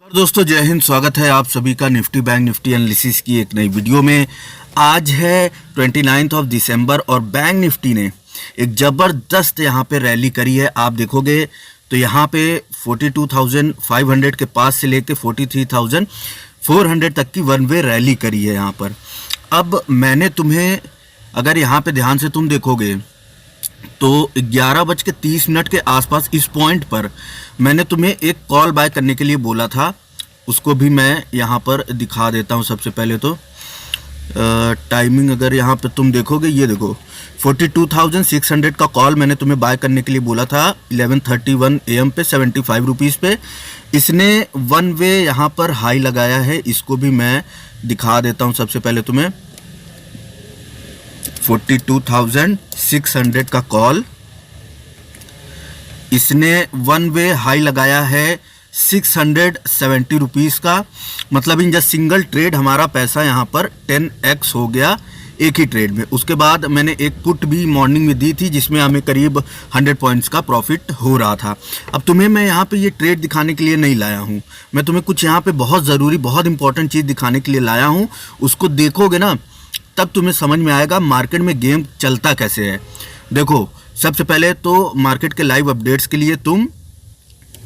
दोस्तों जय हिंद। स्वागत है आप सभी का निफ्टी बैंक निफ्टी एनालिसिस की एक नई वीडियो में। आज है 29 दिसंबर और बैंक निफ्टी ने एक ज़बरदस्त यहाँ पे रैली करी है। आप देखोगे तो यहाँ पे 42,500 के पास से लेके 43,400 तक की वन वे रैली करी है यहाँ पर। अब मैंने तुम्हें अगर यहाँ पे ध्यान से तुम देखोगे तो 11:30 के आसपास इस पॉइंट पर मैंने तुम्हें एक कॉल बाय करने के लिए बोला था। उसको भी मैं यहाँ पर दिखा देता हूँ। सबसे पहले तो टाइमिंग अगर यहाँ पर तुम देखोगे, ये देखो 42,600 का कॉल मैंने तुम्हें बाय करने के लिए बोला था 11:31 AM पे 75 रुपीज़ पे। इसने वन वे यहाँ पर हाई लगाया है, इसको भी मैं दिखा देता हूँ। सबसे पहले तुम्हें 42,600 का कॉल, इसने वन वे हाई लगाया है 670 रुपीज़ का। मतलब इन जस्ट सिंगल ट्रेड हमारा पैसा यहाँ पर 10x हो गया एक ही ट्रेड में। उसके बाद मैंने एक पुट भी मॉर्निंग में दी थी जिसमें हमें करीब 100 पॉइंट्स का प्रॉफिट हो रहा था। अब तुम्हें मैं यहाँ पे ये ट्रेड दिखाने के लिए नहीं लाया हूँ, मैं तुम्हें कुछ यहाँ पे बहुत ज़रूरी बहुत इंपॉर्टेंट चीज़ दिखाने के लिए लाया हूँ। उसको देखोगे ना तब तुम्हें समझ में आएगा मार्केट में गेम चलता कैसे है। देखो सबसे पहले तो मार्केट के लाइव अपडेट्स के लिए तुम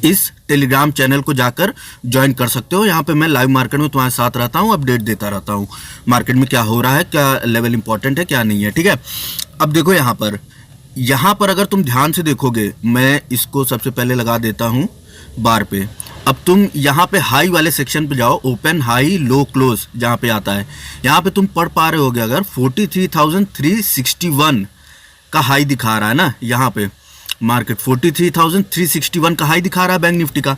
इस टेलीग्राम चैनल को जाकर ज्वाइन कर सकते हो। यहाँ पे मैं लाइव मार्केट में तुम्हारे साथ रहता हूँ, अपडेट देता रहता हूँ मार्केट में क्या हो रहा है, क्या लेवल इंपॉर्टेंट है क्या नहीं है, ठीक है। अब देखो यहाँ पर अगर तुम ध्यान से देखोगे, मैं इसको सबसे पहले लगा देता हूँ बार पे। अब तुम यहाँ पे हाई वाले सेक्शन पे जाओ, ओपन हाई लो क्लोज जहाँ पे आता है, यहाँ पे तुम पढ़ पा रहे होगे अगर 43,361 का हाई दिखा रहा है ना। यहाँ पे मार्केट 43,361 का हाई दिखा रहा है बैंक निफ्टी का।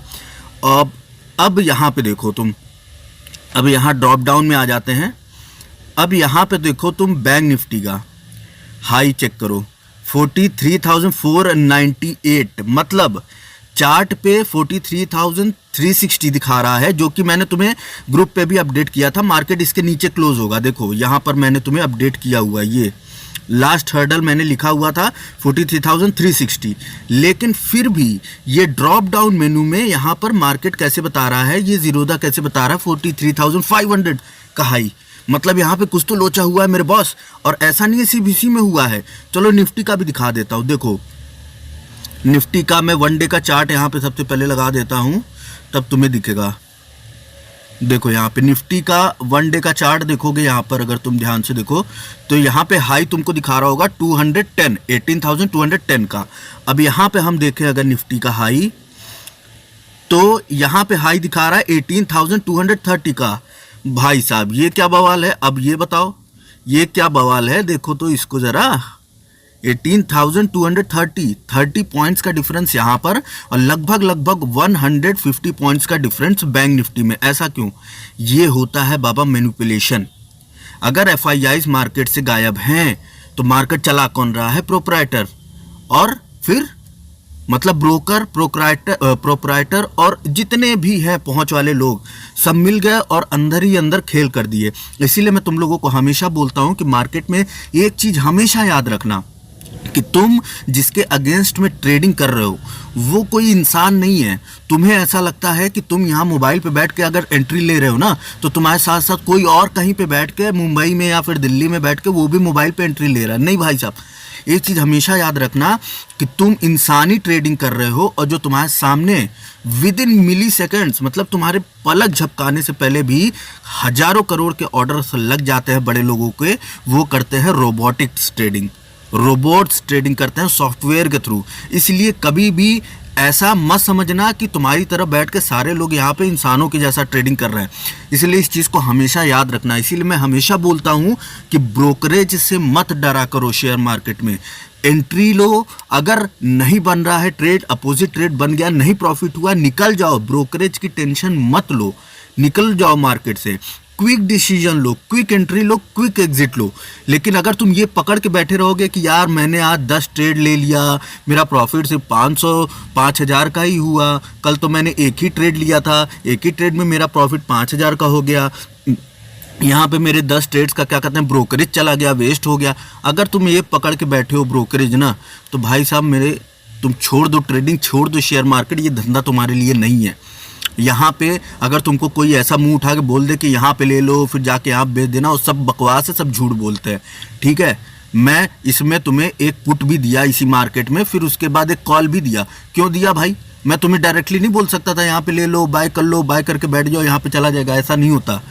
अब यहाँ पे देखो तुम, अब यहाँ ड्रॉप डाउन में आ जाते हैं। अब यहाँ पे देखो तुम बैंक निफ्टी का हाई चेक करो 43,498, मतलब चार्ट पे 43,360 दिखा रहा है, जो कि मैंने तुम्हें ग्रुप पे भी अपडेट किया था। मार्केट इसके नीचे क्लोज होगा। देखो यहाँ पर मैंने तुम्हें अपडेट किया हुआ है, ये लास्ट हर्डल मैंने लिखा हुआ था 43,360। लेकिन फिर भी ये ड्रॉप डाउन मेनू में यहाँ पर मार्केट कैसे बता रहा है, ये जीरोदा कैसे बता रहा है 43,500 का हाई। मतलब यहाँ पे कुछ तो लोचा हुआ है मेरे बॉस, और ऐसा नहीं है CBC में हुआ है। चलो निफ्टी का भी दिखा देता हूँ। देखो निफ्टी का मैं वन डे का चार्ट यहाँ पे सबसे पहले लगा देता हूँ, तब तुम्हें दिखेगा। देखो यहाँ पे निफ्टी का वन डे का चार्ट देखोगे, यहाँ पर अगर तुम ध्यान से देखो तो यहाँ पे हाई तुमको दिखा रहा होगा 210, 18,210 का। अब यहाँ पे हम देखें अगर निफ्टी का हाई, तो यहाँ पे हाई दिखा रहा है 18,230 का। भाई साहब ये क्या बवाल है, अब ये बताओ ये क्या बवाल है। देखो तो इसको ज़रा 18,230 पॉइंट्स का डिफरेंस यहाँ पर, और लगभग 150 पॉइंट्स का डिफरेंस बैंक निफ्टी में। ऐसा क्यों? ये होता है बाबा मैनिपुलेशन। अगर FIIs मार्केट से गायब हैं तो मार्केट चला कौन रहा है? प्रोप्राइटर, और फिर मतलब ब्रोकर, प्रोप्राइटर और जितने भी हैं पहुंच वाले लोग सब मिल गए और अंदर ही अंदर खेल कर दिए। इसीलिए मैं तुम लोगों को हमेशा बोलता हूं कि मार्केट में एक चीज़ हमेशा याद रखना कि तुम जिसके अगेंस्ट में ट्रेडिंग कर रहे हो वो कोई इंसान नहीं है। तुम्हें ऐसा लगता है कि तुम यहाँ मोबाइल पे बैठ के अगर एंट्री ले रहे हो ना, तो तुम्हारे साथ साथ कोई और कहीं पे बैठ के मुंबई में या फिर दिल्ली में बैठ के वो भी मोबाइल पे एंट्री ले रहा है। नहीं भाई साहब, एक चीज़ हमेशा याद रखना कि तुम इंसानी ट्रेडिंग कर रहे हो, और जो तुम्हारे सामने विद इन मिली सेकेंड्स, मतलब तुम्हारे पलक झपकाने से पहले भी हजारों करोड़ के ऑर्डर्स लग जाते हैं बड़े लोगों के, वो करते हैं रोबोटिक्स ट्रेडिंग, रोबोट्स ट्रेडिंग करते हैं सॉफ्टवेयर के थ्रू। इसलिए कभी भी ऐसा मत समझना कि तुम्हारी तरफ बैठ के सारे लोग यहाँ पे इंसानों के जैसा ट्रेडिंग कर रहे हैं। इसलिए इस चीज़ को हमेशा याद रखना। इसीलिए मैं हमेशा बोलता हूँ कि ब्रोकरेज से मत डरा करो। शेयर मार्केट में एंट्री लो, अगर नहीं बन रहा है ट्रेड, अपोजिट ट्रेड बन गया, नहीं प्रॉफिट हुआ, निकल जाओ। ब्रोकरेज की टेंशन मत लो, निकल जाओ मार्केट से। क्विक डिसीजन लो, क्विक एंट्री लो, क्विक एग्जिट लो। लेकिन अगर तुम ये पकड़ के बैठे रहोगे कि यार मैंने आज 10 ट्रेड ले लिया, मेरा प्रॉफिट सिर्फ 5,000 का ही हुआ, कल तो मैंने एक ही ट्रेड लिया था, एक ही ट्रेड में मेरा प्रॉफिट 5,000 का हो गया, यहाँ पे मेरे 10 ट्रेड्स का क्या कहते हैं ब्रोकरेज चला गया, वेस्ट हो गया। अगर तुम ये पकड़ के बैठे हो ब्रोकरेज ना, तो भाई साहब तुम छोड़ दो ट्रेडिंग, छोड़ दो शेयर मार्केट, ये धंधा तुम्हारे लिए नहीं है। यहाँ पे अगर तुमको कोई ऐसा मुंह उठा के बोल दे कि यहाँ पे ले लो फिर जाके यहाँ बेच देना, वो सब बकवास है, सब झूठ बोलते हैं। ठीक है, मैं इसमें तुम्हें एक पुट भी दिया इसी मार्केट में, फिर उसके बाद एक कॉल भी दिया। क्यों दिया भाई? मैं तुम्हें डायरेक्टली नहीं बोल सकता था यहाँ पे ले लो, बाय कर लो, बाय करके बैठ जाओ, यहाँ पे चला जाएगा। ऐसा नहीं होता।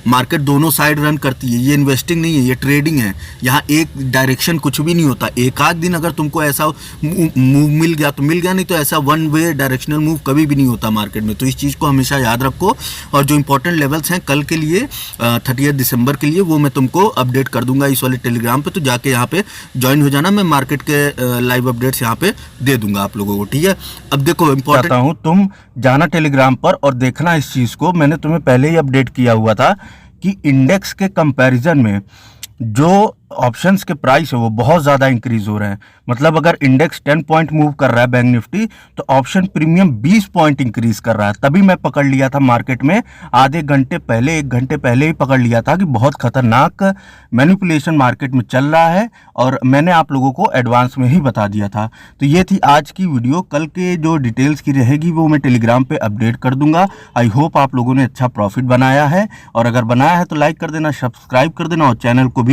मार्केट दोनों साइड रन करती है। ये इन्वेस्टिंग नहीं है, ये ट्रेडिंग है। यहाँ एक डायरेक्शन कुछ भी नहीं होता। एक आध दिन अगर तुमको ऐसा मूव मिल गया तो मिल गया, नहीं तो ऐसा वन वे डायरेक्शनल मूव कभी भी नहीं होता मार्केट में। तो इस चीज़ को हमेशा याद रखो। और जो इंपॉर्टेंट लेवल्स हैं कल के लिए 30 दिसंबर के लिए, वो मैं तुमको अपडेट कर दूंगा इस वाले टेलीग्राम पे। तो जाके यहाँ पे ज्वाइन हो जाना। मैं मार्केट के लाइव अपडेट्स यहाँ पे दे दूंगा आप लोगों को। ठीक है, अब देखो चाहता हूँ तुम जाना टेलीग्राम पर और देखना इस चीज़ को। मैंने तुम्हें पहले ही अपडेट किया हुआ था कि इंडेक्स के कंपैरिजन में जो ऑप्शंस के प्राइस है वो बहुत ज़्यादा इंक्रीज हो रहे हैं। मतलब अगर इंडेक्स 10 पॉइंट मूव कर रहा है बैंक निफ्टी, तो ऑप्शन प्रीमियम 20 पॉइंट इंक्रीज कर रहा है। तभी मैं पकड़ लिया था मार्केट में आधे घंटे पहले, 1 घंटे पहले ही पकड़ लिया था कि बहुत खतरनाक मैनिपुलेशन मार्केट में चल रहा है, और मैंने आप लोगों को एडवांस में ही बता दिया था। तो ये थी आज की वीडियो। कल के जो डिटेल्स की रहेगी वो मैं टेलीग्राम पे अपडेट कर दूंगा। आई होप आप लोगों ने अच्छा प्रॉफिट बनाया है, और अगर बनाया है तो लाइक कर देना, सब्सक्राइब कर देना, और चैनल को भी